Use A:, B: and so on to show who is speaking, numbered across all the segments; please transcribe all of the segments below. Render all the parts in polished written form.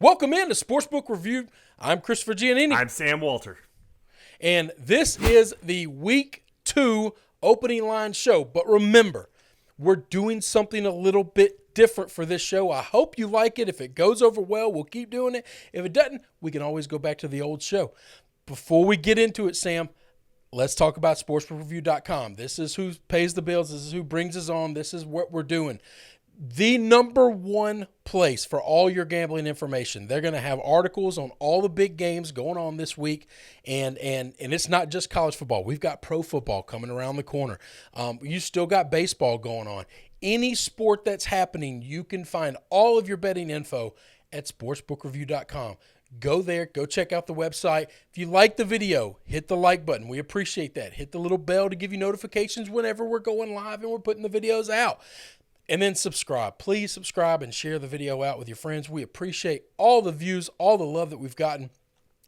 A: Welcome in to Sportsbook Review. I'm Christopher Giannini.
B: I'm Sam Walter.
A: And this is the Week 2 opening line show. But remember, we're doing something a little bit different for this show. I hope you like it. If it goes over well, we'll keep doing it. If it doesn't, we can always go back to the old show. Before we get into it, Sam, let's talk about sportsbookreview.com. This is who pays the bills. This is who brings us on. This is what we're doing. The number one place for all your gambling information. They're going to have articles on all the big games going on this week, and it's not just college football. We've got pro football coming around the corner. You still got baseball going on. Any sport that's happening, you can find all of your betting info at sportsbookreview.com. Go there. Go check out the website. If you like the video, hit the like button. We appreciate that. Hit the little bell to give you notifications whenever we're going live and we're putting the videos out. And then subscribe. Please subscribe and share the video out with your friends. We appreciate all the views, all the love that we've gotten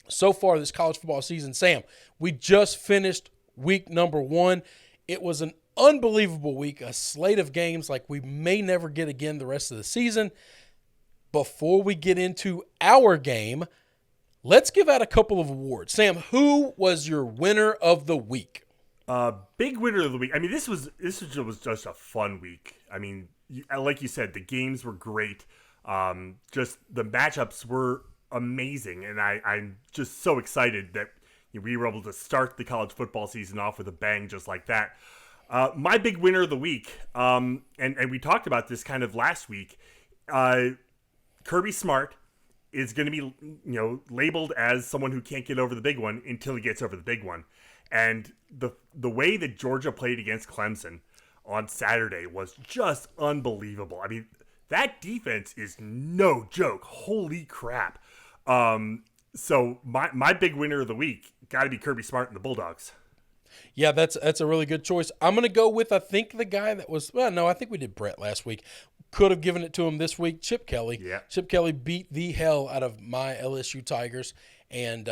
A: so far this college football season. Sam, we just finished week number 1. It was an unbelievable week, a slate of games like we may never get again the rest of the season. Before we get into our game, let's give out a couple of awards. Sam, who was your winner of the week?
B: Big winner of the week. I mean, this was just a fun week. I mean, like you said, the games were great. Just the matchups were amazing, and I'm just so excited that we were able to start the college football season off with a bang just like that. My big winner of the week, and we talked about this kind of last week. Kirby Smart is going to be, labeled as someone who can't get over the big one until he gets over the big one. And the way that Georgia played against Clemson on Saturday was just unbelievable. I mean, that defense is no joke. Holy crap. So my big winner of the week got to be Kirby Smart and the Bulldogs.
A: Yeah, that's a really good choice. I'm going to go with, I think the guy that was, I think we did Brett last week. Could have given it to him this week, Chip Kelly.
B: Yeah.
A: Chip Kelly beat the hell out of my LSU Tigers and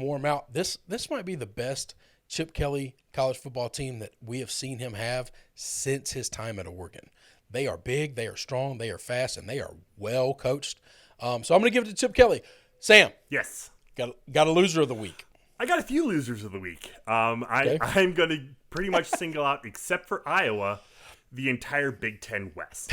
A: wore them out. This might be the best Chip Kelly college football team that we have seen him have since his time at Oregon. They are big, they are strong, they are fast, and they are well coached. So I'm going to give it to Chip Kelly. Sam.
B: Yes.
A: Got a loser of the week.
B: I got a few losers of the week.
A: Okay.
B: I'm going to pretty much single out, except for Iowa, the entire Big Ten West.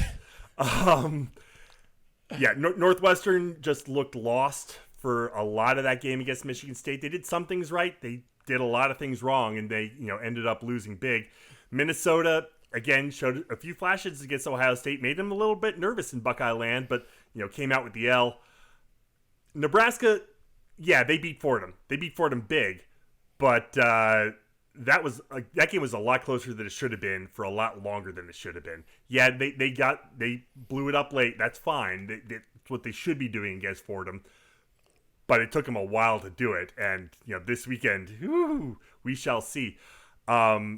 B: Northwestern just looked lost for a lot of that game against Michigan State. They did some things right. They did a lot of things wrong, and they ended up losing big. Minnesota, again, showed a few flashes against Ohio State, made them a little bit nervous in Buckeye land, but came out with the L. Nebraska, they beat Fordham. They beat Fordham big, but that game was a lot closer than it should have been for a lot longer than it should have been. Yeah, they blew it up late. That's fine. That's what they should be doing against Fordham. But it took them a while to do it, and this weekend, we shall see. Iowa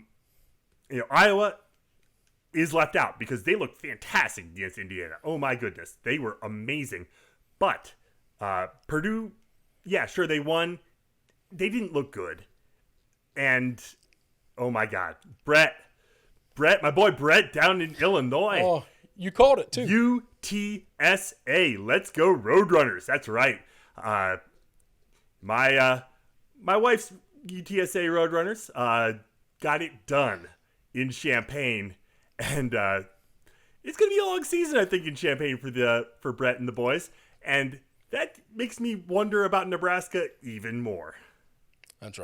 B: is left out because they looked fantastic against Indiana. Oh my goodness, they were amazing. But Purdue, sure they won. They didn't look good, and oh my God, Brett, my boy Brett down in Illinois.
A: Oh, you called it too.
B: UTSA, let's go Roadrunners. That's right. My wife's UTSA Roadrunners got it done in Champaign, and it's gonna be a long season, I think, in Champaign for Brett and the boys, and that makes me wonder about Nebraska even more.
A: That's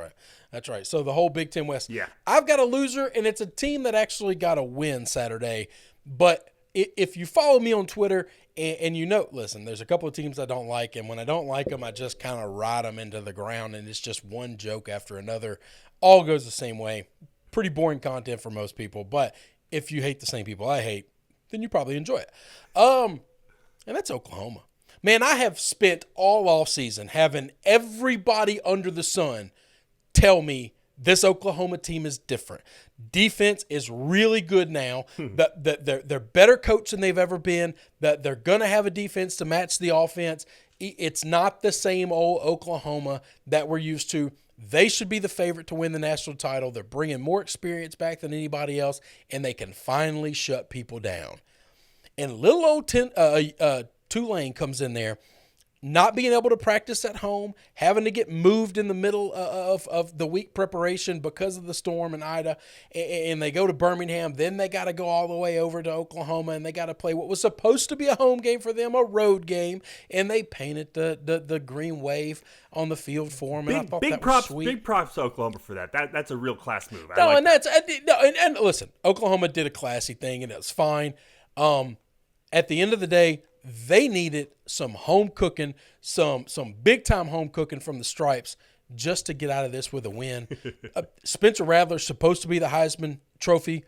A: right. So the whole Big Ten West.
B: Yeah.
A: I've got a loser, and it's a team that actually got a win Saturday. But if you follow me on Twitter and listen, there's a couple of teams I don't like, and when I don't like them, I just kind of ride them into the ground, and it's just one joke after another. All goes the same way. Pretty boring content for most people, but if you hate the same people I hate, then you probably enjoy it. And that's Oklahoma. Man, I have spent all offseason having everybody under the sun tell me this Oklahoma team is different. Defense is really good now. They're better coached than they've ever been. That they're going to have a defense to match the offense. It's not the same old Oklahoma that we're used to. They should be the favorite to win the national title. They're bringing more experience back than anybody else, and they can finally shut people down. And little old Tulane comes in there. not being able to practice at home, having to get moved in the middle of the week preparation because of the storm and Ida, and they go to Birmingham, then they got to go all the way over to Oklahoma, and they got to play what was supposed to be a home game for them, a road game, and they painted the green wave on the field for them, and I thought that was sweet.
B: Big props to Oklahoma for that. That's a real class move.
A: And listen, Oklahoma did a classy thing, and it was fine. At the end of the day, they needed some home cooking, some big-time home cooking from the Stripes just to get out of this with a win. Spencer Rattler's supposed to be the Heisman Trophy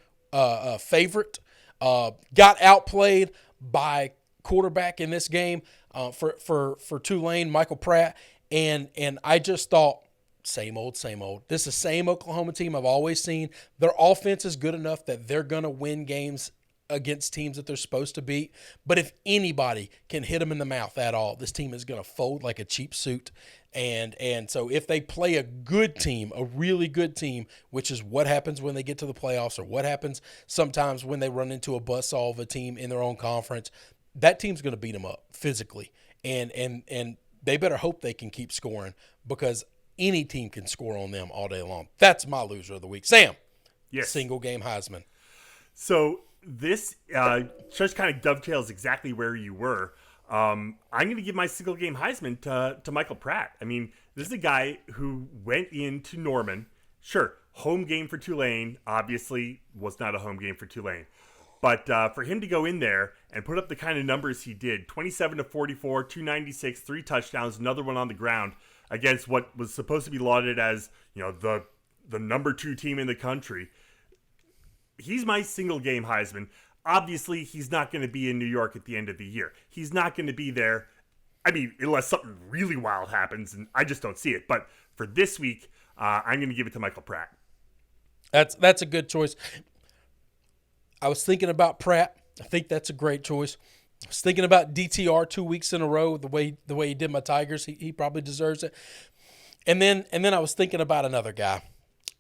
A: favorite. Got outplayed by quarterback in this game for Tulane, Michael Pratt. And I just thought, same old, same old. This is the same Oklahoma team I've always seen. Their offense is good enough that they're going to win games against teams that they're supposed to beat. But if anybody can hit them in the mouth at all, this team is going to fold like a cheap suit. And so if they play a good team, a really good team, which is what happens when they get to the playoffs or what happens sometimes when they run into a buzzsaw of a team in their own conference, that team's going to beat them up physically. And they better hope they can keep scoring because any team can score on them all day long. That's my loser of the week. Sam,
B: yes.
A: Single game Heisman.
B: So this just kind of dovetails exactly where you were. I'm going to give my single game Heisman to Michael Pratt. I mean, this is a guy who went into Norman. Sure, home game for Tulane obviously was not a home game for Tulane. But for him to go in there and put up the kind of numbers he did, 27 to 44, 296, 3 touchdowns, another one on the ground against what was supposed to be lauded as, the number 2 team in the country. He's my single game Heisman. Obviously, he's not going to be in New York at the end of the year. He's not going to be there. I mean, unless something really wild happens, and I just don't see it. But for this week, I'm going to give it to Michael Pratt.
A: That's a good choice. I was thinking about Pratt. I think that's a great choice. I was thinking about DTR 2 weeks in a row, the way he did my Tigers. He probably deserves it. And then I was thinking about another guy.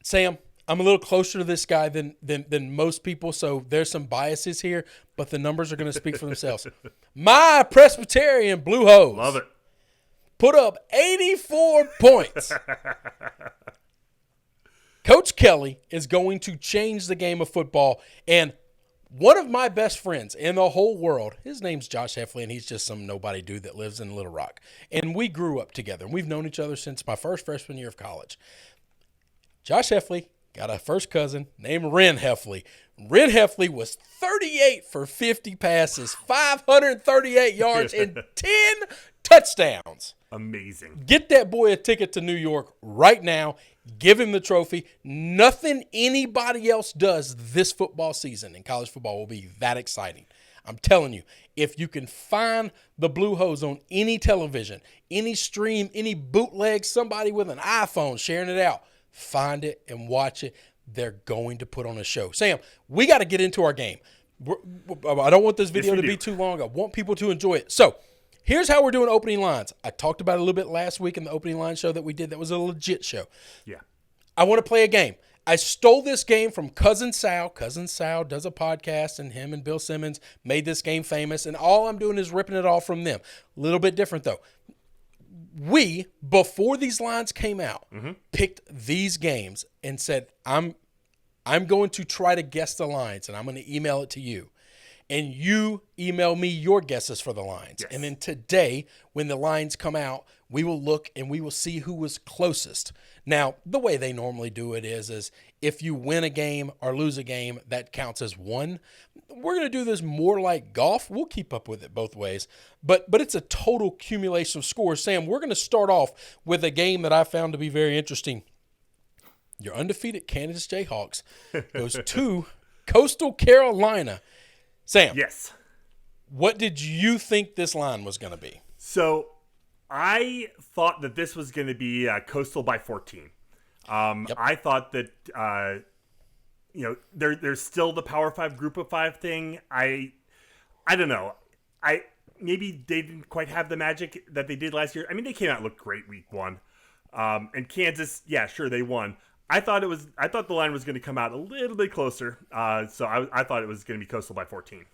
A: Sam, I'm a little closer to this guy than most people, so there's some biases here, but the numbers are going to speak for themselves. My Presbyterian Blue Hose.
B: Love it.
A: Put up 84 points. Coach Kelly is going to change the game of football, and one of my best friends in the whole world, his name's Josh Heffley, and he's just some nobody dude that lives in Little Rock. And we grew up together, and we've known each other since my freshman year of college. Josh Heffley got a first cousin named Ren Heffley. Ren Heffley was 38 for 50 passes, 538 yards, and 10 touchdowns.
B: Amazing.
A: Get that boy a ticket to New York right now. Give him the trophy. Nothing anybody else does this football season in college football will be that exciting. I'm telling you, if you can find the Blue Hose on any television, any stream, any bootleg, somebody with an iPhone sharing it out, find it and watch it. They're going to put on a show. Sam, we got to get into our game. I don't want this video to be too long. I want people to enjoy it. So here's how we're doing opening lines. I talked about it a little bit last week in the opening line show that we did. That was a legit show.
B: Yeah.
A: I want to play a game. I stole this game from Cousin Sal. Cousin Sal does a podcast, and him and Bill Simmons made this game famous, and all I'm doing is ripping it off from them. A little bit different, though. We, before these lines came out, picked these games and said, I'm going to try to guess the lines, and I'm going to email it to you. And you email me your guesses for the lines. Yes. And then today, when the lines come out, we will look and we will see who was closest. Now, the way they normally do it is if you win a game or lose a game, that counts as one. We're going to do this more like golf. We'll keep up with it both ways. But it's a total accumulation of scores. Sam, we're going to start off with a game that I found to be very interesting. Your undefeated Kansas Jayhawks goes to Coastal Carolina. Sam.
B: Yes.
A: What did you think this line was going to be?
B: So I thought that this was going to be Coastal by 14. Yep. I thought that, there's still the Power 5 Group of 5 thing. I don't know. Maybe they didn't quite have the magic that they did last year. I mean, they came out and looked great week 1. And Kansas, yeah, sure, they won. I thought the line was going to come out a little bit closer. So I thought it was going to be Coastal by 14.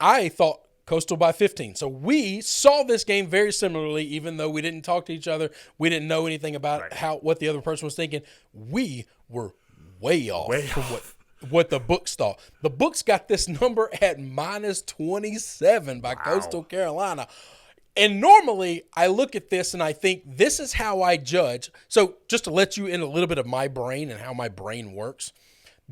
A: I thought Coastal by 15. So we saw this game very similarly, even though we didn't talk to each other. We didn't know anything about what the other person was thinking. We were way off from what the books thought. The books got this number at -27 by Coastal Carolina. And normally I look at this and I think this is how I judge. So just to let you in a little bit of my brain and how my brain works,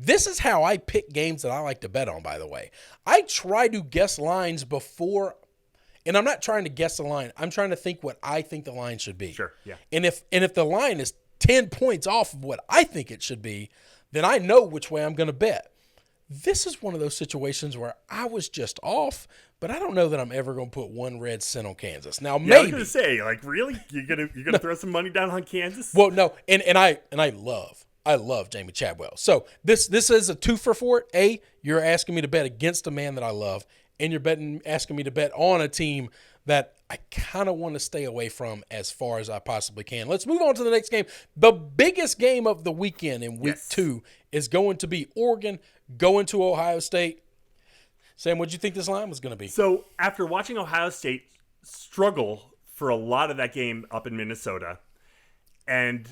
A: this is how I pick games that I like to bet on, by the way. I try to guess lines before, and I'm not trying to guess the line. I'm trying to think what I think the line should be.
B: Sure, yeah.
A: And if the line is 10 points off of what I think it should be, then I know which way I'm going to bet. This is one of those situations where I was just off, but I don't know that I'm ever going to put one red cent on Kansas. Now, maybe.
B: I was going to say, like, really? You're gonna throw some money down on Kansas?
A: Well, no, and I love Jamie Chadwell. So this is a 2 for 4. A, you're asking me to bet against a man that I love, and you're asking me to bet on a team that I kind of want to stay away from as far as I possibly can. Let's move on to the next game. The biggest game of the weekend in week 2 is going to be Oregon going to Ohio State. Sam, what did you think this line was going to be?
B: So after watching Ohio State struggle for a lot of that game up in Minnesota, and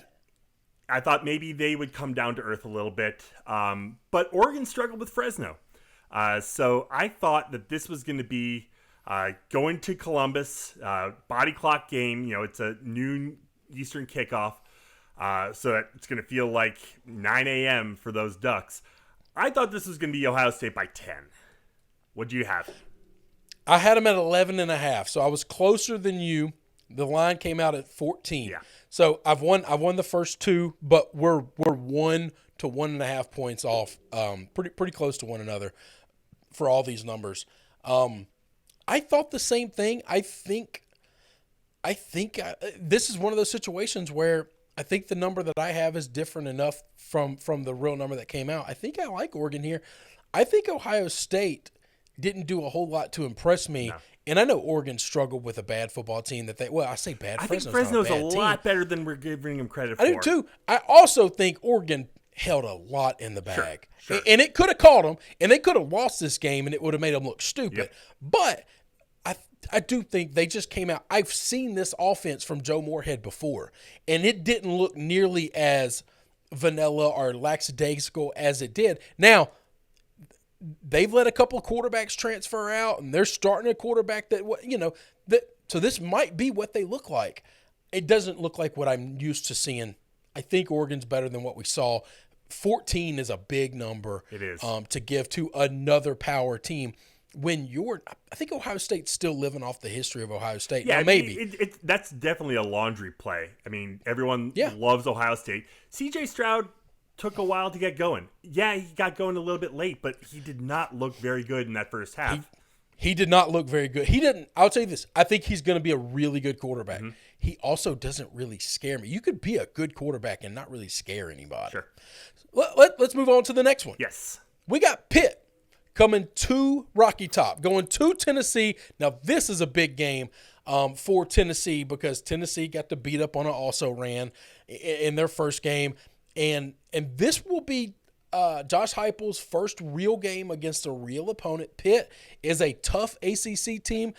B: I thought maybe they would come down to earth a little bit, but Oregon struggled with Fresno. So I thought that this was going to be going to Columbus, body clock game. It's a noon Eastern kickoff, so that it's going to feel like 9 a.m. for those Ducks. I thought this was going to be Ohio State by 10. What do you have?
A: I had them at 11.5, so I was closer than you. The line came out at 14.
B: Yeah.
A: So I've won the first 2, but we're 1 to 1.5 points off, pretty close to one another for all these numbers. I thought the same thing. I think this is one of those situations where I think the number that I have is different enough from the real number that came out. I think I like Oregon here. I think Ohio State didn't do a whole lot to impress me. No. And I know Oregon struggled with a bad football team I say bad.
B: I think Fresno's a lot better than we're giving them credit for.
A: I do too. I also think Oregon held a lot in the bag.
B: Sure.
A: And it could have caught them, and they could have lost this game, and it would have made them look stupid.
B: Yep.
A: But I do think they just came out. I've seen this offense from Joe Moorhead before, and it didn't look nearly as vanilla or lackadaisical as it did. Now, they've let a couple of quarterbacks transfer out, and they're starting a quarterback so this might be what they look like. It doesn't look like what I'm used to seeing. I think Oregon's better than what we saw. 14 is a big number.
B: It is.
A: To give to another power team. I think Ohio State's still living off the history of Ohio State.
B: Yeah,
A: now, maybe.
B: That's definitely a laundry play. I mean, everyone loves Ohio State. C.J. Stroud took a while to get going. Yeah, he got going a little bit late, but he did not look very good in that first half.
A: He did not look very good. He didn't. I'll tell you this. I think he's going to be a really good quarterback. Mm-hmm. He also doesn't really scare me. You could be a good quarterback and not really scare anybody.
B: Sure.
A: Let's move on to the next one.
B: Yes.
A: We got Pitt coming to Rocky Top, going to Tennessee. Now, this is a big game for Tennessee because Tennessee got to beat up on an also-ran in their first game. And this will be Josh Heupel's first real game against a real opponent. Pitt is a tough ACC team.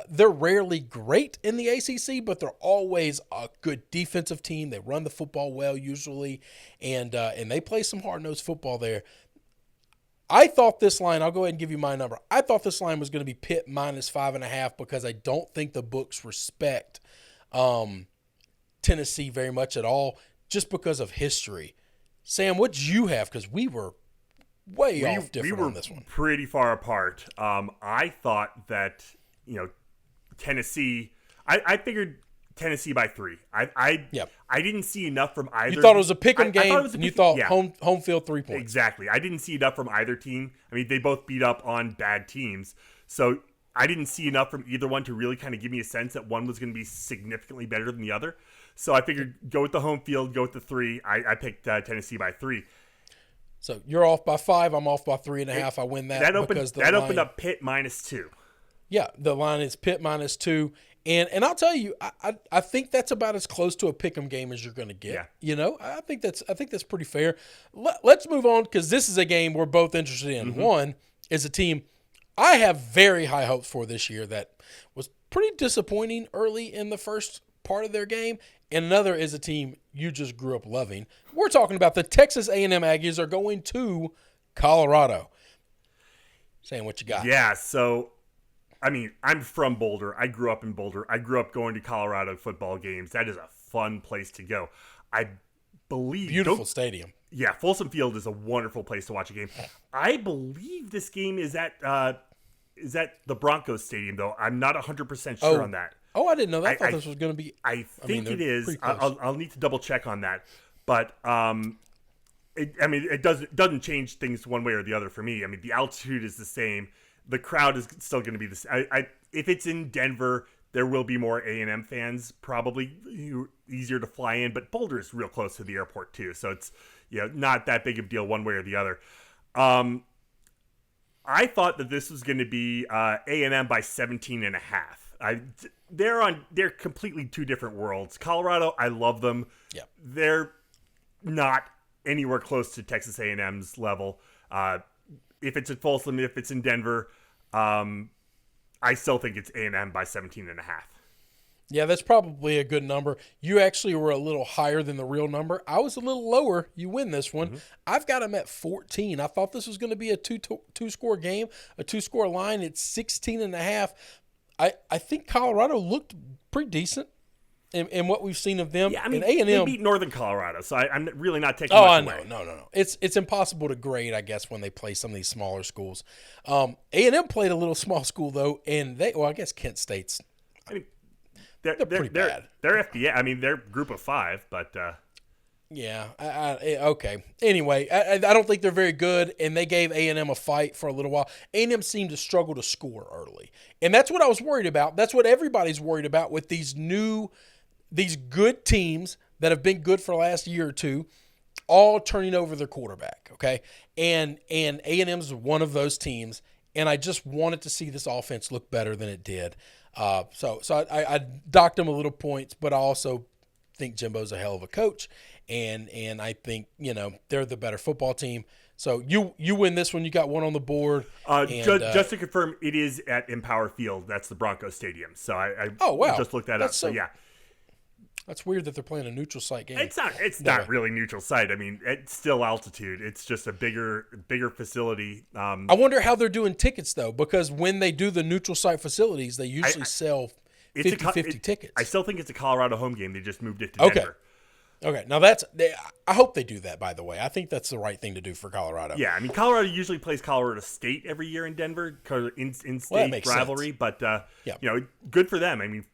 A: They're rarely great in the ACC, but they're always a good defensive team. They run the football well usually, and they play some hard-nosed football there. I thought this line, I'll go ahead and give you my number. I thought this line was going to be Pitt -5.5 because I don't think the books respect Tennessee very much at all just because of history. Sam, what did you have? Because we were way off different on this one.
B: Pretty far apart. I thought that, Tennessee, I figured Tennessee by 3. I didn't see enough from either.
A: You thought it was a pick'em game, and you thought home field 3 points.
B: Exactly. I didn't see enough from either team. I mean, they both beat up on bad teams. So I didn't see enough from either one to really kind of give me a sense that one was going to be significantly better than the other. So I figured go with the home field, go with the 3. I picked Tennessee by 3.
A: So you're off by 5. I'm off by 3.5. I win that.
B: That opened up Pitt -2.
A: Yeah, the line is Pitt -2. And I'll tell you, I think that's about as close to a pick'em game as you're going to get.
B: Yeah.
A: I think that's pretty fair. Let's move on because this is a game we're both interested in. Mm-hmm. One is a team I have very high hopes for this year that was pretty disappointing early in the first part of their game. And another is a team you just grew up loving. We're talking about the Texas A&M Aggies are going to Colorado. Saying what you got.
B: Yeah, so, I mean, I'm from Boulder. I grew up in Boulder. I grew up going to Colorado football games. That is a fun place to go. I believe...
A: Beautiful stadium.
B: Yeah, Folsom Field is a wonderful place to watch a game. I believe this game is at the Broncos Stadium, though. I'm not 100% sure on that.
A: Oh, I didn't know that. I thought this was going to be...
B: I think it is. I'll need to double check on that. But... It doesn't change things one way or the other for me. I mean, the altitude is the same. The crowd is still going to be the same. If it's in Denver, there will be more A&M fans, probably easier to fly in. But Boulder is real close to the airport too, so it's not that big of a deal one way or the other. I thought that this was going to be A&M by 17.5. They're completely two different worlds. Colorado, I love them.
A: Yeah,
B: they're not anywhere close to Texas A&M's level. If it's at Folsom, if it's in Denver, I still think it's A&M by 17.5.
A: Yeah, that's probably a good number. You actually were a little higher than the real number. I was a little lower. You win this one. Mm-hmm. I've got them at 14. I thought this was going to be a two-score game, a two-score line. It's 16.5. I think Colorado looked pretty decent in what we've seen of them.
B: Yeah, I mean,
A: A&M,
B: they beat Northern Colorado, so I'm really not taking much away.
A: No. It's impossible to grade, I guess, when they play some of these smaller schools. A&M played a little small school, though, and I guess Kent State's they're pretty bad.
B: They're FBA. I mean, they're group of 5, but...
A: Yeah, okay. Anyway, I don't think they're very good, and they gave A&M a fight for a little while. A&M seemed to struggle to score early, and that's what I was worried about. That's what everybody's worried about with these good teams that have been good for the last year or two, all turning over their quarterback, okay? And A&M's one of those teams, and I just wanted to see this offense look better than it did. So I docked them a little points, but I also think Jimbo's a hell of a coach, and I think, they're the better football team. So you win this one. You got one on the board.
B: Just to confirm, it is at Empower Field. That's the Broncos Stadium. So I just looked that up. So yeah.
A: That's weird that they're playing a neutral site game.
B: It's not really neutral site. I mean, it's still altitude. It's just a bigger facility.
A: I wonder how they're doing tickets, though, because when they do the neutral site facilities, they usually sell 50-50 tickets.
B: I still think it's a Colorado home game. They just moved it to Denver.
A: Okay. Now, I hope they do that, by the way. I think that's the right thing to do for Colorado.
B: Yeah, I mean, Colorado usually plays Colorado State every year in Denver because in-state rivalry. Sense. But, good for them. I mean,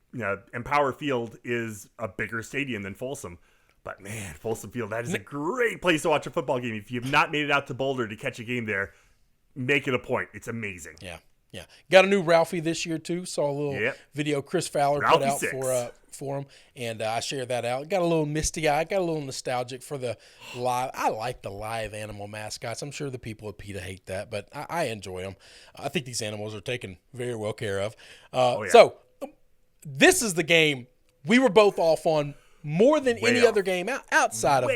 B: Empower Field is a bigger stadium than Folsom. But, man, Folsom Field, that is a great place to watch a football game. If you have not made it out to Boulder to catch a game there, make it a point. It's amazing.
A: Yeah. Got a new Ralphie this year, too. Saw a little video Chris Fowler
B: Ralphie
A: put out
B: 6.
A: For him, and I shared that out. Got a little misty-eyed, got a little nostalgic for the live. I like the live animal mascots. I'm sure the people at PETA hate that, but I enjoy them. I think these animals are taken very well care of. So this is the game we were both off on more than any other game outside of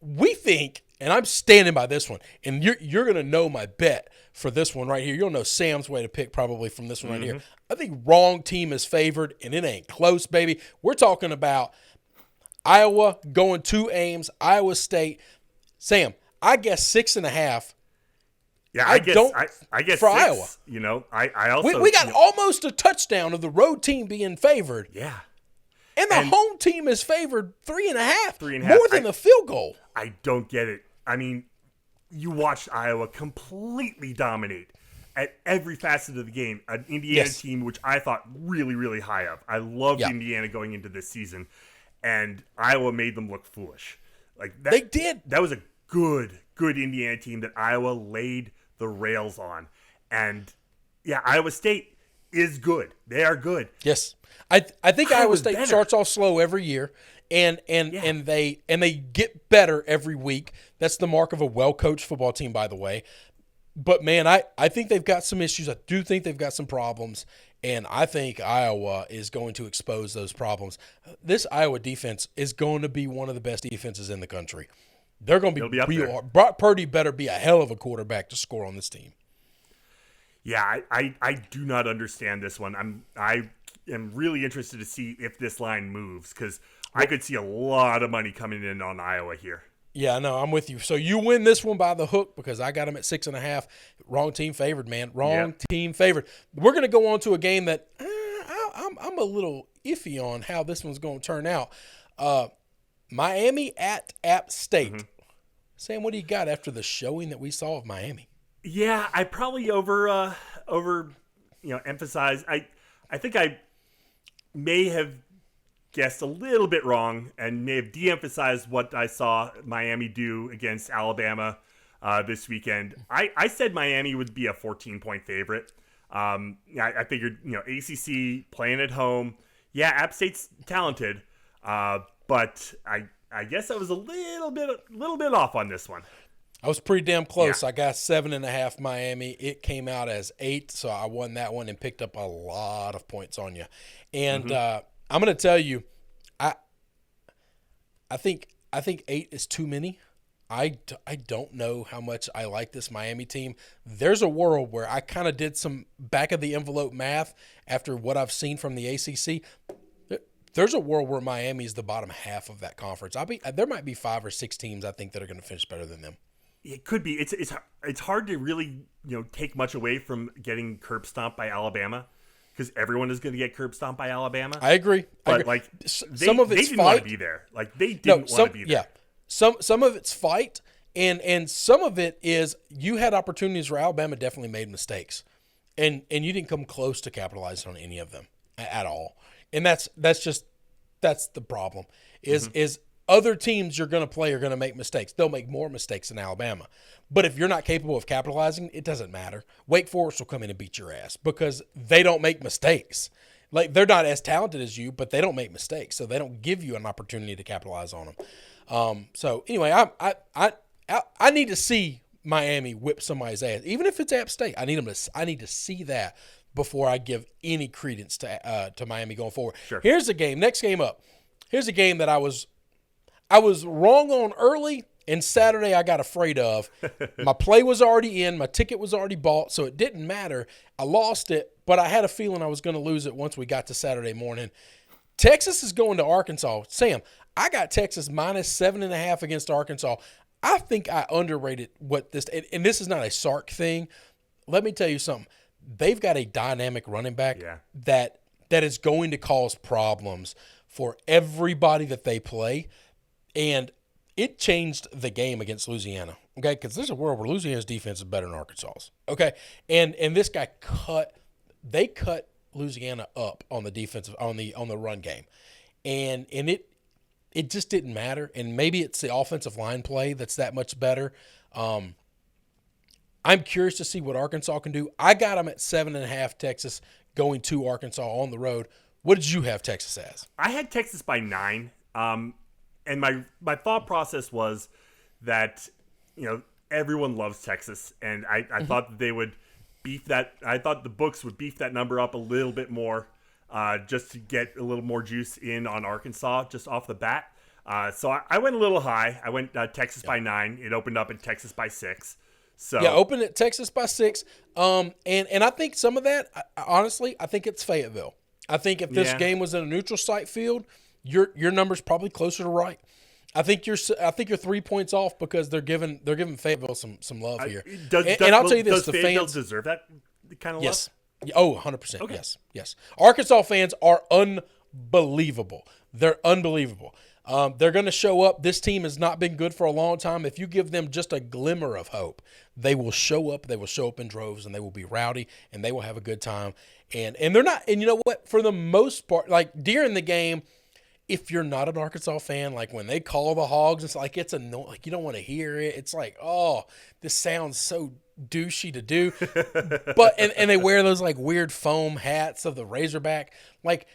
A: we think, and I'm standing by this one, and you're going to know my bet for this one right here. You'll know Sam's way to pick probably from this one right here. I think wrong team is favored, and it ain't close, baby. We're talking about Iowa going to Ames, Iowa State. Sam, I guess 6.5.
B: Yeah, I guess
A: for
B: 6,
A: Iowa.
B: I also
A: we got almost a touchdown of the road team being favored.
B: Yeah.
A: And the home team is favored 3.5.
B: 3.5.
A: More than the field goal.
B: I don't get it. I mean, you watched Iowa completely dominate at every facet of the game. An Indiana team, which I thought really, really high up. I loved Indiana going into this season, and Iowa made them look foolish. Like that,
A: they did.
B: That was a good Indiana team that Iowa laid the rails on. And Iowa State is good. They are good.
A: Yes. I think Iowa State starts off slow every year. And they get better every week. That's the mark of a well-coached football team, by the way. But, man, I think they've got some issues. I do think they've got some problems, and I think Iowa is going to expose those problems. This Iowa defense is going to be one of the best defenses in the country. They're going to be
B: up there.
A: Brock Purdy better be a hell of a quarterback to score on this team.
B: Yeah, I do not understand this one. I am really interested to see if this line moves because I could see a lot of money coming in on Iowa here.
A: Yeah, no, I'm with you. So you win this one by the hook because I got them at 6.5. Wrong team favored, man. Wrong team favored. We're going to go on to a game that I'm a little iffy on how this one's going to turn out. Miami at App State.
B: Mm-hmm.
A: Sam, what do you got after the showing that we saw of Miami?
B: Yeah, I probably over emphasize. I think I may have guessed a little bit wrong and may have de-emphasized what I saw Miami do against Alabama this weekend. I said Miami would be a 14-point favorite. I figured, ACC playing at home. Yeah, App State's talented, but I guess I was a little bit off on this one.
A: I was pretty damn close.
B: Yeah.
A: I got 7.5 Miami. It came out as 8, so I won that one and picked up a lot of points on you. And I'm going to tell you, I think 8 is too many. I don't know how much I like this Miami team. There's a world where I kind of did some back-of-the-envelope math after what I've seen from the ACC. There's a world where Miami is the bottom half of that conference. There might be 5 or 6 teams I think that are going to finish better than them.
B: It could be. It's hard to really take much away from getting curb stomped by Alabama because everyone is going to get curb stomped by Alabama.
A: I agree.
B: But
A: some of it's
B: they didn't
A: fight.
B: want to be there. They didn't want to be there.
A: Yeah, some of it's fight, and some of it is you had opportunities where Alabama definitely made mistakes, and you didn't come close to capitalizing on any of them at all. And that's the problem. Is other teams you're going to play are going to make mistakes. They'll make more mistakes than Alabama. But if you're not capable of capitalizing, it doesn't matter. Wake Forest will come in and beat your ass because they don't make mistakes. Like, they're not as talented as you, but they don't make mistakes, so they don't give you an opportunity to capitalize on them. So anyway, I need to see Miami whip somebody's ass, even if it's App State. I need to see that before I give any credence to Miami going forward.
B: Sure.
A: Here's the game. Next game up. Here's a game that I was wrong on early, and Saturday I got afraid of. My play was already in. My ticket was already bought, so it didn't matter. I lost it, but I had a feeling I was going to lose it once we got to Saturday morning. Texas is going to Arkansas. Sam, I got Texas minus 7.5 against Arkansas. I think I underrated what this – and this is not a Sark thing. Let me tell you something. They've got a dynamic running back that is going to cause problems for everybody that they play. And it changed the game against Louisiana, okay? Because there's a world where Louisiana's defense is better than Arkansas's, okay? And this guy cut Louisiana up on the defensive on the run game, and it just didn't matter. And maybe it's the offensive line play that's that much better. I'm curious to see what Arkansas can do. I got them at 7.5. Texas going to Arkansas on the road. What did you have Texas as?
B: I had Texas by 9. And my thought process was that, everyone loves Texas. And I thought that they would beef that. I thought the books would beef that number up a little bit more just to get a little more juice in on Arkansas just off the bat. So I went a little high. I went Texas by 9. It opened up at Texas by 6. So
A: yeah, opened at Texas by 6. And I think some of that, honestly, I think it's Fayetteville. I think if this game was in a neutral site field, your number's probably closer to right. I think you're 3 points off because they're giving Fayetteville some love here. And I'll tell you this:
B: does
A: the
B: Fayetteville
A: fans
B: deserve that kind of
A: yes,
B: love?
A: oh 100%.
B: Okay.
A: Yes. Arkansas fans are unbelievable. They're unbelievable. They're going to show up. This team has not been good for a long time. If you give them just a glimmer of hope, they will show up. They will show up in droves, and they will be rowdy, and they will have a good time. And they're not. And you know what? For the most part, like during the game, if you're not an Arkansas fan, like when they call the Hogs, it's like it's annoying. Like you don't want to hear it. It's like, oh, this sounds so douchey to do. But and they wear those like weird foam hats of the Razorback, like.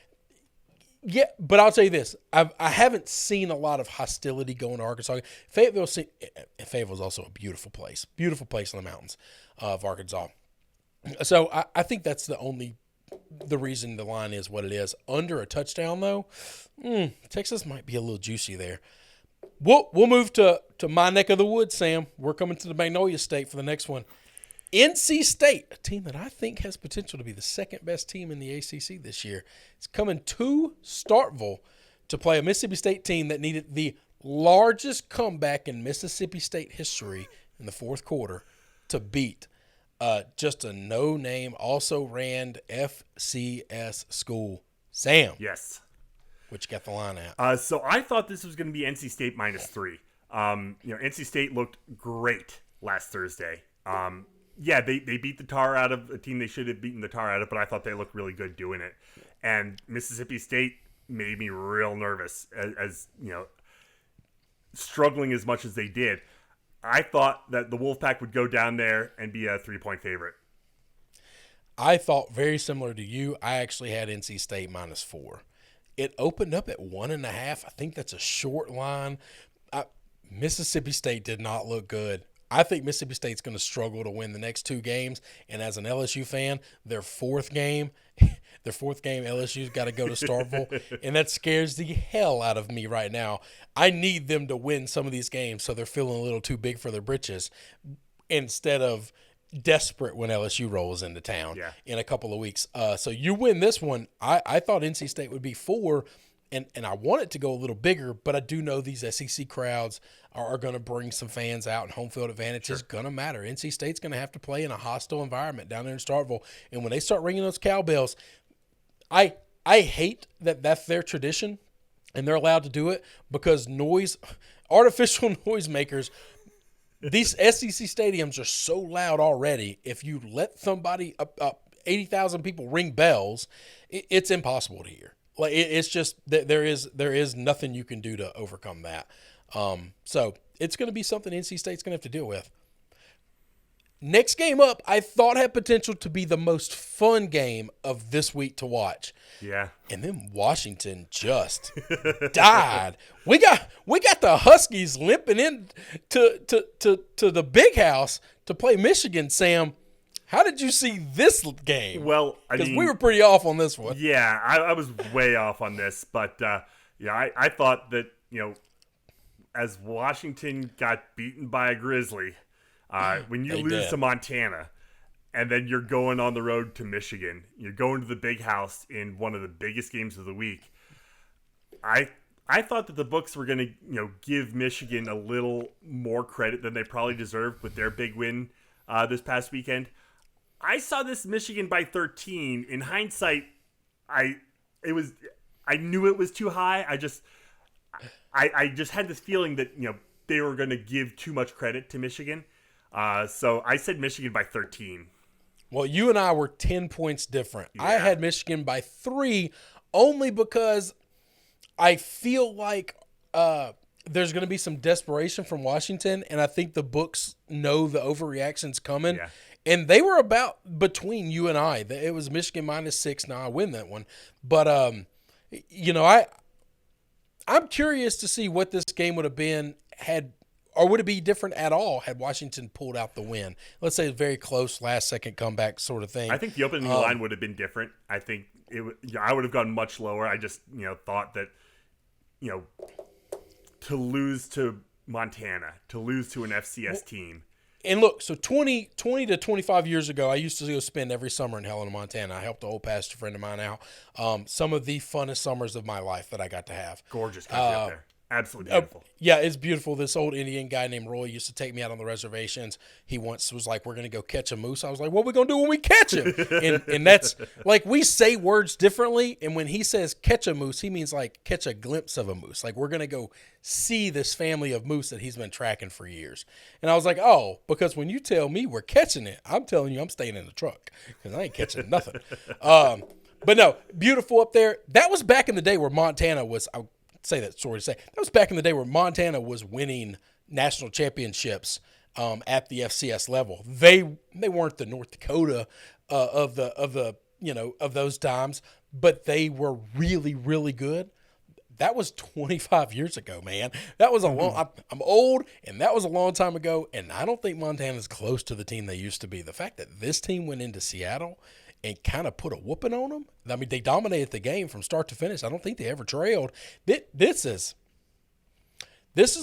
A: Yeah, but I'll tell you this. I haven't seen a lot of hostility going to Arkansas. Fayetteville's also a beautiful place in the mountains of Arkansas. So I think that's the reason the line is what it is. Under a touchdown, though, Texas might be a little juicy there. We'll move to my neck of the woods, Sam. We're coming to the Magnolia State for the next one. NC State, a team that I think has potential to be the second best team in the ACC this year, is coming to Starkville to play a Mississippi State team that needed the largest comeback in Mississippi State history in the fourth quarter to beat just a no-name, also ran FCS school. Sam.
B: Yes.
A: Which got the line at?
B: So I thought this was going to be NC State -3. NC State looked great last Thursday. They beat the tar out of a team they should have beaten the tar out of, but I thought they looked really good doing it. And Mississippi State made me real nervous as struggling as much as they did. I thought that the Wolfpack would go down there and be a 3-point favorite.
A: I thought very similar to you. I actually had NC State -4. It opened up at 1.5. I think that's a short line. Mississippi State did not look good. I think Mississippi State's going to struggle to win the next 2 games. And as an LSU fan, their fourth game, LSU's got to go to Starkville. And that scares the hell out of me right now. I need them to win some of these games so they're feeling a little too big for their britches instead of desperate when LSU rolls into town in a couple of weeks. So you win this one. I thought NC State would be 4. And I want it to go a little bigger, but I do know these SEC crowds are going to bring some fans out, and home field advantage is going to matter. NC State's going to have to play in a hostile environment down there in Starkville. And when they start ringing those cowbells, I hate that that's their tradition, and they're allowed to do it because artificial noisemakers, these SEC stadiums are so loud already. If you let somebody, 80,000 people ring bells, it's impossible to hear. Like it's just that there is nothing you can do to overcome that. So it's going to be something NC State's going to have to deal with. Next game up, I thought had potential to be the most fun game of this week to watch.
B: Yeah.
A: And then Washington just died. We got the Huskies limping in to the big house to play Michigan, Sam. How did you see this game?
B: Well,
A: because we were pretty off on this one.
B: Yeah, I was way off on this, but I thought that as Washington got beaten by a Grizzly, when you lose to Montana, and then you're going on the road to Michigan, you're going to the big house in one of the biggest games of the week. I thought that the books were going to give Michigan a little more credit than they probably deserved with their big win this past weekend. I saw this Michigan by 13. In hindsight, I knew it was too high. I just had this feeling that they were going to give too much credit to Michigan. So I said Michigan by 13.
A: Well, you and I were 10 points different.
B: Yeah.
A: I had Michigan by 3 only because I feel like there's going to be some desperation from Washington, and I think the books know the overreaction's coming.
B: Yeah.
A: And they were about between you and I. It was Michigan -6. Now I win that one. But, I'm curious to see what this game would have been or would it be different at all had Washington pulled out the win? Let's say a very close last-second comeback sort of thing.
B: I think the opening line would have been different. I think I would have gone much lower. I just thought that to lose to Montana, to lose to an FCS team.
A: And look, so 20 to 25 years ago, I used to go spend every summer in Helena, Montana. I helped an old pastor friend of mine out. Some of the funnest summers of my life that I got to have.
B: Gorgeous country up there. Absolutely beautiful.
A: Yeah, it's beautiful. This old Indian guy named Roy used to take me out on the reservations. He once was like, we're going to go catch a moose. I was like, what are we going to do when we catch him? and that's like, we say words differently. And when he says catch a moose, he means like catch a glimpse of a moose. Like we're going to go see this family of moose that he's been tracking for years. And I was like, oh, because when you tell me we're catching it, I'm telling you I'm staying in the truck because I ain't catching nothing. But no, beautiful up there. That was back in the day where Montana was, that was back in the day where Montana was winning national championships at the FCS level. They weren't the North Dakota of those times, but they were really, really good. That was 25 years ago, man. That was a long. I'm old, and that was a long time ago. And I don't think Montana's close to the team they used to be. The fact that this team went into Seattle and kind of put a whooping on them. I mean, they dominated the game from start to finish. I don't think they ever trailed. This is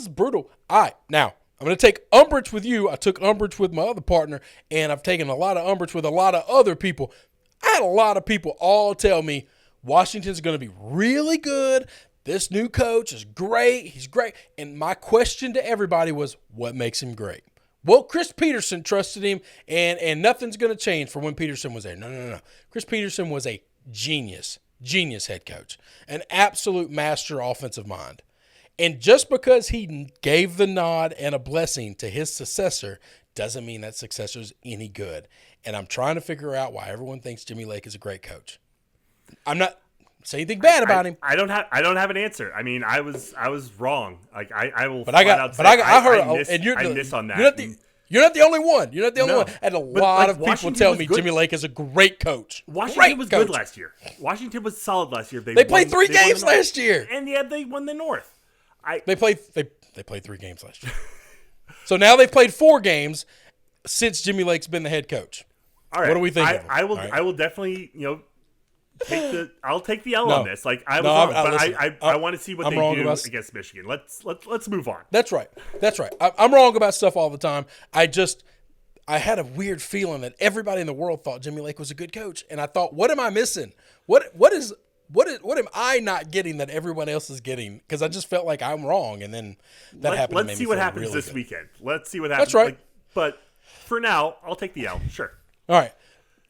A: brutal. All right, now I'm going to take umbrage with you. I took umbrage with my other partner, and I've taken a lot of umbrage with a lot of other people. I had a lot of people all tell me Washington's going to be really good. This new coach is great. He's great. And my question to everybody was, what makes him great? Well, Chris Peterson trusted him, and nothing's going to change from when Peterson was there. No. Chris Peterson was a genius head coach, an absolute master offensive mind. And just because he gave the nod and a blessing to his successor doesn't mean that successor's any good. And I'm trying to figure out why everyone thinks Jimmy Lake is a great coach. I'm not saying anything bad about him.
B: I don't have an answer. I mean, I was wrong. Like I will.
A: But I heard, and
B: I miss on that.
A: You're not the only one. You're not the only one. I had a lot of people tell me Jimmy Lake is a great coach.
B: Washington was good last year. Washington was solid last year.
A: They played 3 games last year,
B: and they won the North.
A: They played 3 games last year. So now they've played 4 games since Jimmy Lake's been the head coach.
B: All right.
A: What do we think?
B: I will definitely I'll take the L on this. Like I was wrong, but I want to see what they do against Michigan. Let's move on.
A: That's right. I'm wrong about stuff all the time. I had a weird feeling that everybody in the world thought Jimmy Lake was a good coach, and I thought, what am I missing? What am I not getting that everyone else is getting? Because I just felt like I'm wrong, and then that happened.
B: Let's see what happens really this weekend. Let's see what happens.
A: That's right.
B: But for now, I'll take the L. Sure.
A: All right.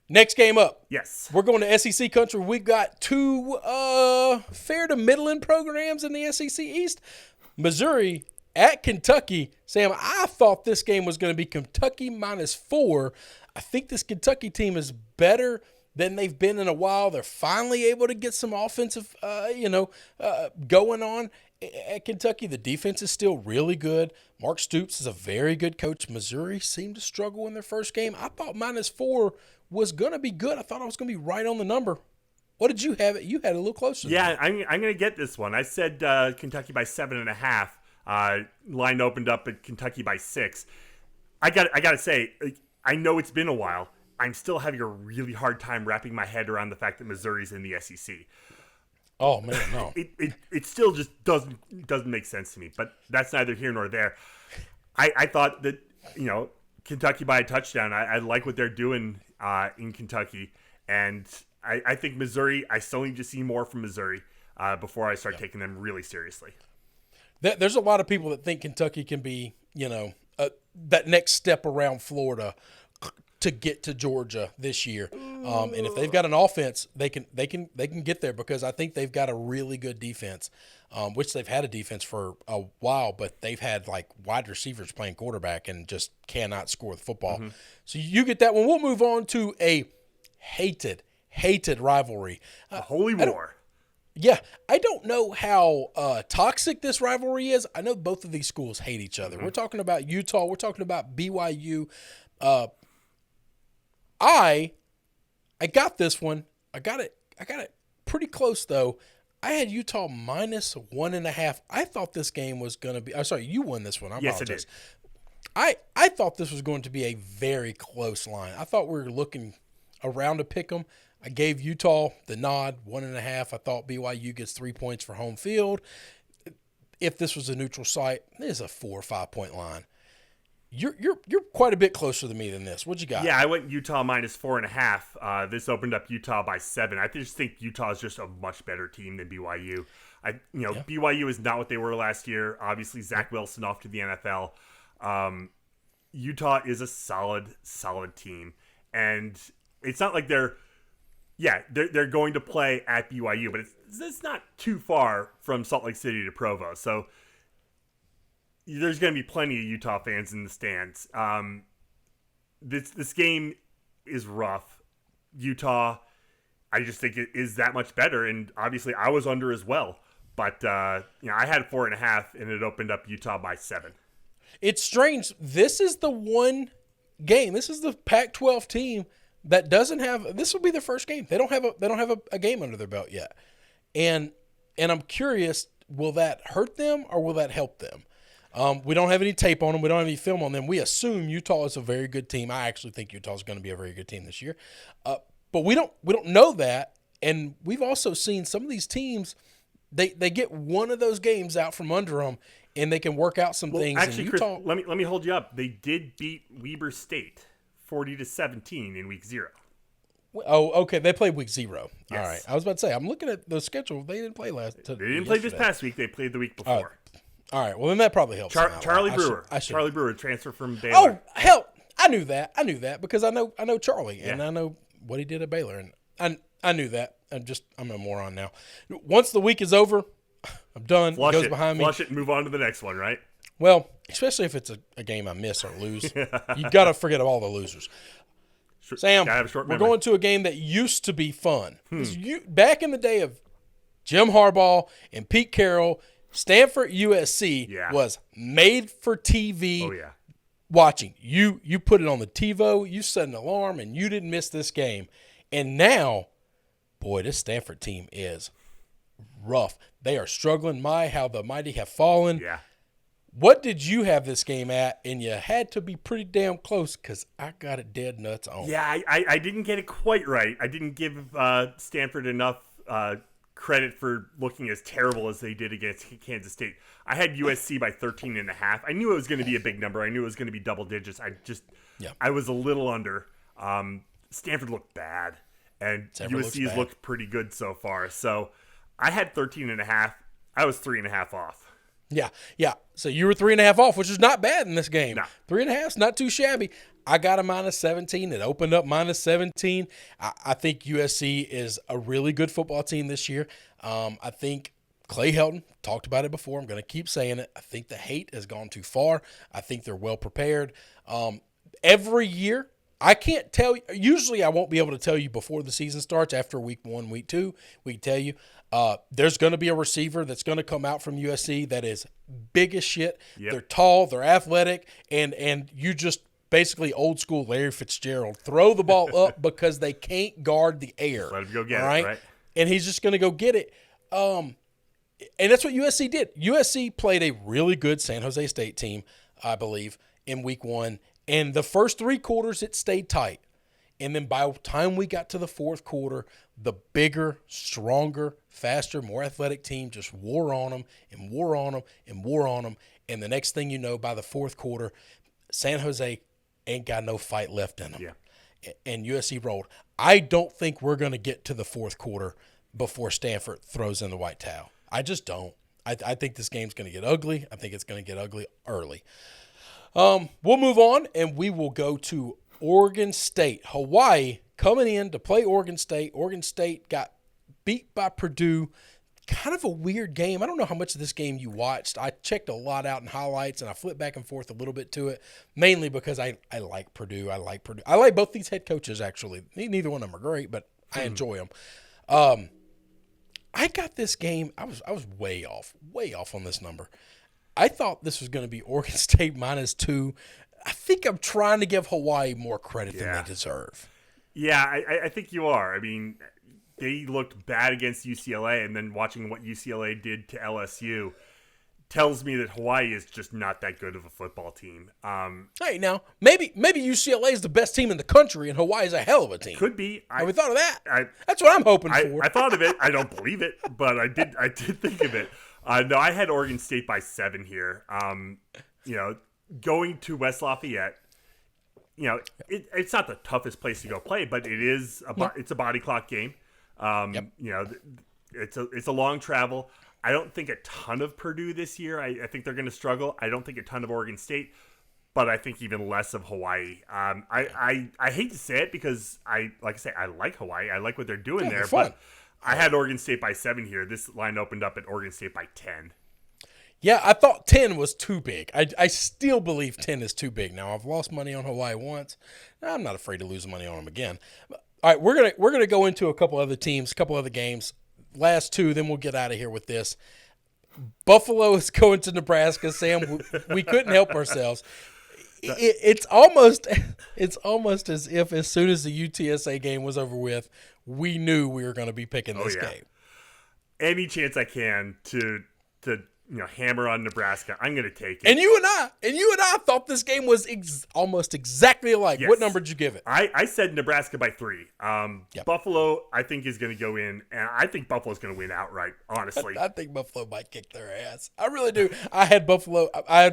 A: Next game up.
B: Yes.
A: We're going to SEC country. We've got 2 fair to middling programs in the SEC East. Missouri at Kentucky. Sam, I thought this game was going to be Kentucky -4. I think this Kentucky team is better than they've been in a while. They're finally able to get some offensive, going on at Kentucky. The defense is still really good. Mark Stoops is a very good coach. Missouri seemed to struggle in their first game. I thought -4 was going to be good. I thought I was going to be right on the number. What did you have it? You had it a little closer.
B: Yeah, I'm going to get this one. I said Kentucky by 7.5. Line opened up at Kentucky by 6. I got to say, I know it's been a while. I'm still having a really hard time wrapping my head around the fact that Missouri's in the SEC.
A: Oh man, no.
B: It still just doesn't make sense to me. But that's neither here nor there. I thought that Kentucky by a touchdown. I like what they're doing in Kentucky, and I think Missouri. I still need to see more from Missouri before I start taking them really seriously.
A: There's a lot of people that think Kentucky can be, that next step around Florida to get to Georgia this year. And if they've got an offense, they can get there, because I think they've got a really good defense, which they've had a defense for a while, but they've had like wide receivers playing quarterback and just cannot score the football. Mm-hmm. So you get that one. We'll move on to a hated rivalry.
B: A holy war.
A: Yeah, I don't know how toxic this rivalry is. I know both of these schools hate each other. Mm-hmm. We're talking about Utah. We're talking about BYU. I got this one. I got it pretty close though. I had Utah -1.5. I thought this game was going to be. I'm sorry, you won this one. I apologize.
B: Yes, I did.
A: I thought this was going to be a very close line. I thought we were looking around to pick them. I gave Utah the nod, 1.5. I thought BYU gets 3 points for home field. If this was a neutral site, this is a 4 or 5 point line. You're quite a bit closer to me than this. What you got?
B: Yeah, I went Utah -4.5. This opened up Utah by 7. I just think Utah is just a much better team than BYU. BYU is not what they were last year. Obviously, Zach Wilson off to the NFL. Utah is a solid team, and it's not like they're going to play at BYU, but it's not too far from Salt Lake City to Provo, so there's going to be plenty of Utah fans in the stands. This game is rough. Utah, I just think it is that much better, and obviously I was under as well. But I had 4.5, and it opened up Utah by 7.
A: It's strange. This is the one game. This is the Pac-12 team that doesn't have. This will be their first game. They don't have a game under their belt yet, and I'm curious. Will that hurt them or will that help them? We don't have any tape on them. We don't have any film on them. We assume Utah is a very good team. I actually think Utah is going to be a very good team this year, but we don't know that. And we've also seen some of these teams. They get one of those games out from under them, and they can work out some things.
B: Actually,
A: in
B: Chris,
A: Utah,
B: let me hold you up. They did beat Weber State 40-17 in week 0.
A: oh, okay. They played week 0.
B: Yes.
A: All right. I was about to say, I'm looking at the schedule. They didn't play
B: They didn't play this past week. They played the week before.
A: All right. Well, then that probably helps.
B: Charlie Brewer. Charlie Brewer transfer from Baylor.
A: Oh, hell. I knew that because I know Charlie and I know what he did at Baylor, and I knew that. I'm a moron now. Once the week is over, I'm done.
B: Flush
A: it goes
B: it,
A: behind me.
B: Flush it and move on to the next one, right?
A: Well, especially if it's a game I miss or lose. You got to forget all the losers. Sam, we're going to a game that used to be fun. Back in the day of Jim Harbaugh and Pete Carroll, Stanford USC was made for TV.
B: Oh, yeah.
A: Watching. You put it on the TiVo, you set an alarm, and you didn't miss this game. And now, boy, this Stanford team is rough. They are struggling. How the mighty have fallen.
B: Yeah.
A: What did you have this game at? And you had to be pretty damn close because I got it dead nuts on.
B: Yeah, I didn't get it quite right. I didn't give Stanford enough credit for looking as terrible as they did against Kansas State. I had USC by 13.5. I knew it was going to be a big number. I knew it was going to be double digits. I was a little under. Stanford looked bad, and USC has looked pretty good so far. So I had 13.5. I was 3.5 off.
A: Yeah. So you were 3.5 off, which is not bad in this game.
B: No.
A: 3.5 is not too shabby. I got a minus 17. It opened up minus 17. I think USC is a really good football team this year. I think Clay Helton, talked about it before. I'm going to keep saying it. I think the hate has gone too far. I think they're well prepared. Every year, I can't tell you. Usually I won't be able to tell you before the season starts. After week 1, week 2, we can tell you. There's going to be a receiver that's going to come out from USC that is big as shit. Yep. They're tall, they're athletic, and you just basically old school Larry Fitzgerald. Throw the ball up because they can't guard the air.
B: Let him go get it, right?
A: And he's just going to go get it. And that's what USC did. USC played a really good San Jose State team, I believe, in week 1. And the first 3 quarters, it stayed tight. And then by the time we got to the 4th quarter, the bigger, stronger, faster, more athletic team just wore on them and wore on them and wore on them. And the next thing you know, by the 4th quarter, San Jose ain't got no fight left in them. Yeah. And USC rolled. I don't think we're going to get to the 4th quarter before Stanford throws in the white towel. I just don't. I think this game's going to get ugly. I think it's going to get ugly early. We'll move on, and we will go to Oregon State. Hawaii coming in to play Oregon State. Oregon State got beat by Purdue. Kind of a weird game. I don't know how much of this game you watched. I checked a lot out in highlights, and I flipped back and forth a little bit to it, mainly because I like Purdue. I like Purdue. I like both these head coaches, actually. Neither one of them are great, but I enjoy them. I got this game. I was way off on this number. I thought this was going to be Oregon State -2. I think I'm trying to give Hawaii more credit than they deserve.
B: Yeah, I think you are. I mean, they looked bad against UCLA, and then watching what UCLA did to LSU tells me that Hawaii is just not that good of a football team.
A: Hey, now, maybe UCLA is the best team in the country, and Hawaii is a hell of a team.
B: Could be.
A: Have we thought of that? That's what I'm hoping for.
B: I thought of it. I don't believe it, but I did think of it. No, I had Oregon State by 7 here. Going to West Lafayette, it's not the toughest place to go play, but it is it's a body clock game. It's a long travel. I don't think a ton of Purdue this year. I think they're going to struggle. I don't think a ton of Oregon State, but I think even less of Hawaii. I hate to say it because I like Hawaii. I like what they're doing there, but I had Oregon State by 7 here. This line opened up at Oregon State by 10.
A: Yeah, I thought 10 was too big. I still believe 10 is too big. Now, I've lost money on Hawaii once. I'm not afraid to lose money on them again. All right, we're gonna go into a couple other teams, a couple other games. Last 2, then we'll get out of here with this. Buffalo is going to Nebraska. Sam, we couldn't help ourselves. It's almost as if as soon as the UTSA game was over with, we knew we were going to be picking this game.
B: Any chance I can to hammer on Nebraska. I'm going to take it.
A: And you and I thought this game was almost exactly alike.
B: Yes.
A: What number did you give it?
B: I said Nebraska by 3.
A: Yep.
B: Buffalo, I think, is going to go in, and I think Buffalo's going to win outright, honestly.
A: I think Buffalo might kick their ass. I really do. I had Buffalo. I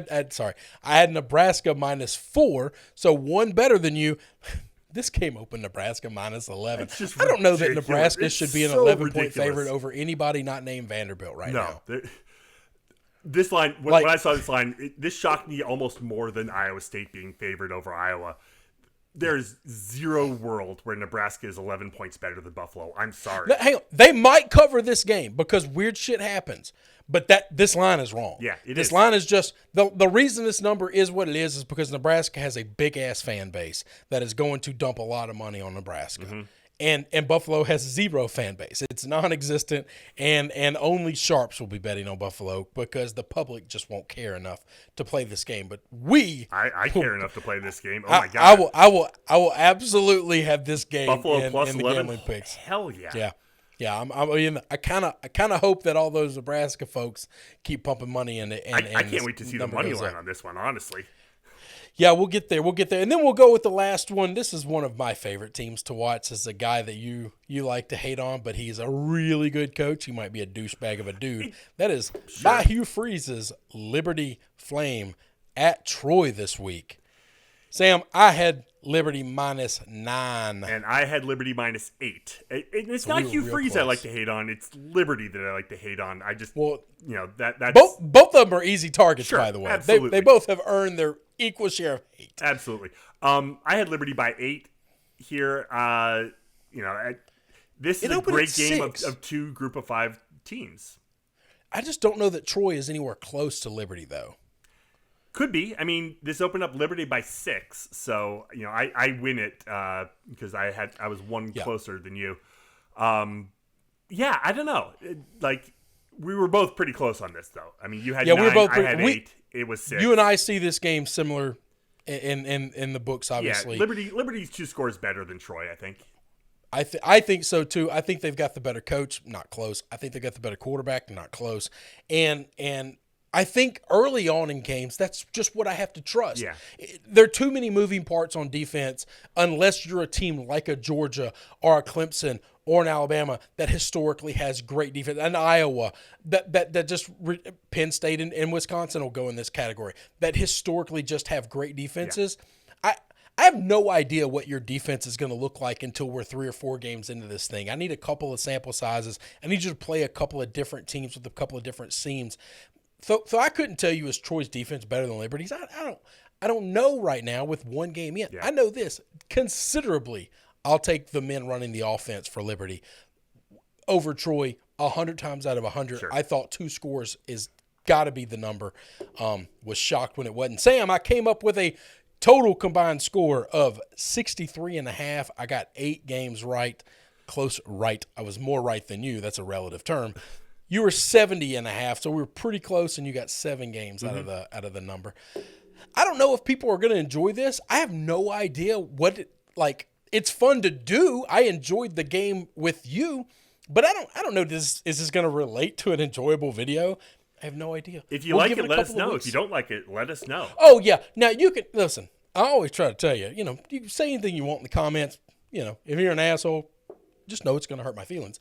A: had Nebraska -4, so one better than you. This game opened Nebraska -11. I don't know that Nebraska should be an 11-point favorite over anybody not named Vanderbilt right now.
B: This line, when I saw this line, this shocked me almost more than Iowa State being favored over Iowa. There's zero world where Nebraska is 11 points better than Buffalo. I'm sorry.
A: Now, hang on. They might cover this game because weird shit happens. But this line is wrong.
B: Yeah, it is.
A: This line is just the reason this number is what it is because Nebraska has a big ass fan base that is going to dump a lot of money on Nebraska. Mm-hmm. And Buffalo has zero fan base. It's non-existent, and only sharps will be betting on Buffalo because the public just won't care enough to play this game. But
B: I care enough to play this game. Oh my god!
A: I will absolutely have this game
B: Buffalo plus
A: in the
B: 11
A: gambling picks.
B: Hell yeah!
A: Yeah. I kind of hope that all those Nebraska folks keep pumping money in it.
B: I can't wait to see the money line on this one. Honestly.
A: Yeah, we'll get there. And then we'll go with the last one. This is one of my favorite teams to watch. This is a guy that you like to hate on, but he's a really good coach. He might be a douchebag of a dude. That is by Hugh Freeze's Liberty Flame at Troy this week. Sam, I had Liberty -9.
B: And I had Liberty -8. It's not Hugh Freeze I like to hate on. It's Liberty that I like to hate on. I just, that's...
A: Both of them are easy targets, by the way.
B: Absolutely.
A: They both have earned their equal share of hate.
B: Absolutely. I had Liberty by 8 here. This is a great game of two group of 5 teams.
A: I just don't know that Troy is anywhere close to Liberty, though.
B: Could be. I mean, this opened up Liberty by 6, so I win it because I was one closer than you. I don't know. We were both pretty close on this, though. I mean, you had 9, we were both I had 8. It was 6.
A: You and I see this game similar in the books, obviously.
B: Yeah, Liberty's 2 scores better than Troy, I think.
A: I think so too. I think they've got the better coach, not close. I think they've got the better quarterback, not close. And I think early on in games, that's just what I have to trust.
B: Yeah.
A: There are too many moving parts on defense unless you're a team like a Georgia or a Clemson or an Alabama that historically has great defense. And Iowa, that just Penn State and Wisconsin will go in this category, that historically just have great defenses. Yeah. I have no idea what your defense is going to look like until we're 3 or 4 games into this thing. I need a couple of sample sizes. I need you to play a couple of different teams with a couple of different schemes. So I couldn't tell you is Troy's defense better than Liberty's. I don't know right now with one game in. Yeah. I know this considerably. I'll take the men running the offense for Liberty over Troy 100 times out of 100. Sure. I thought 2 scores is got to be the number. Was shocked when it wasn't. Sam, I came up with a total combined score of 63.5. I got 8 games right. Close right. I was more right than you. That's a relative term. You were 70.5, so we were pretty close, and you got 7 games out of the number. I don't know if people are going to enjoy this. I have no idea it's fun to do. I enjoyed the game with you, but I don't know. Is this going to relate to an enjoyable video? I have no idea.
B: If you like it, let us know. If you don't like it, let us know.
A: Oh yeah. Now you can listen. I always try to tell you. You can say anything you want in the comments. If you're an asshole, just know it's going to hurt my feelings.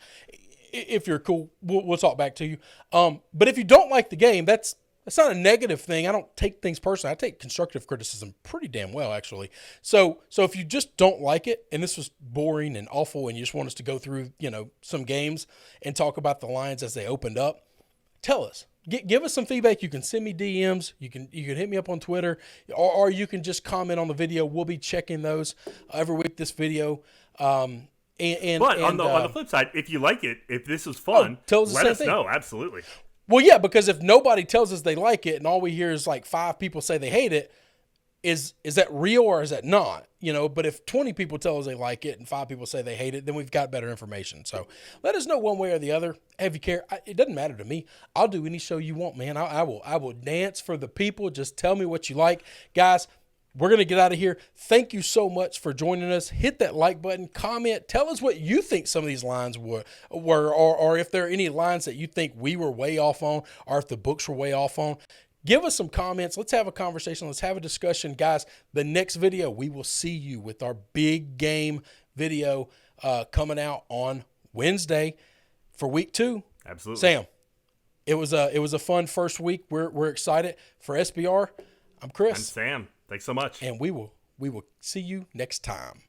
A: If you're cool, we'll talk back to you. But if you don't like the game, that's not a negative thing. I don't take things personally. I take constructive criticism pretty damn well, actually. So if you just don't like it, and this was boring and awful, and you just want us to go through, some games and talk about the Lions as they opened up, tell us. Give us some feedback. You can send me DMs. You can hit me up on Twitter, or you can just comment on the video. We'll be checking those every week. This video. But
B: on the flip side, if you like it, if this was fun, let us know. Absolutely.
A: Well, yeah, because if nobody tells us they like it and all we hear is 5 people say they hate it, is that real or is that not? But if 20 people tell us they like it and 5 people say they hate it, then we've got better information. So let us know one way or the other. If you care, it doesn't matter to me. I'll do any show you want, man. I will dance for the people. Just tell me what you like. Guys, we're going to get out of here. Thank you so much for joining us. Hit that like button, comment, tell us what you think some of these lines were or if there are any lines that you think we were way off on, or if the books were way off on. Give us some comments. Let's have a conversation. Let's have a discussion. Guys, the next video, we will see you with our big game video coming out on Wednesday for week 2.
B: Absolutely.
A: Sam, it was a fun first week. We're excited for SBR. I'm Chris.
B: I'm Sam. Thanks so much.
A: And we will see you next time.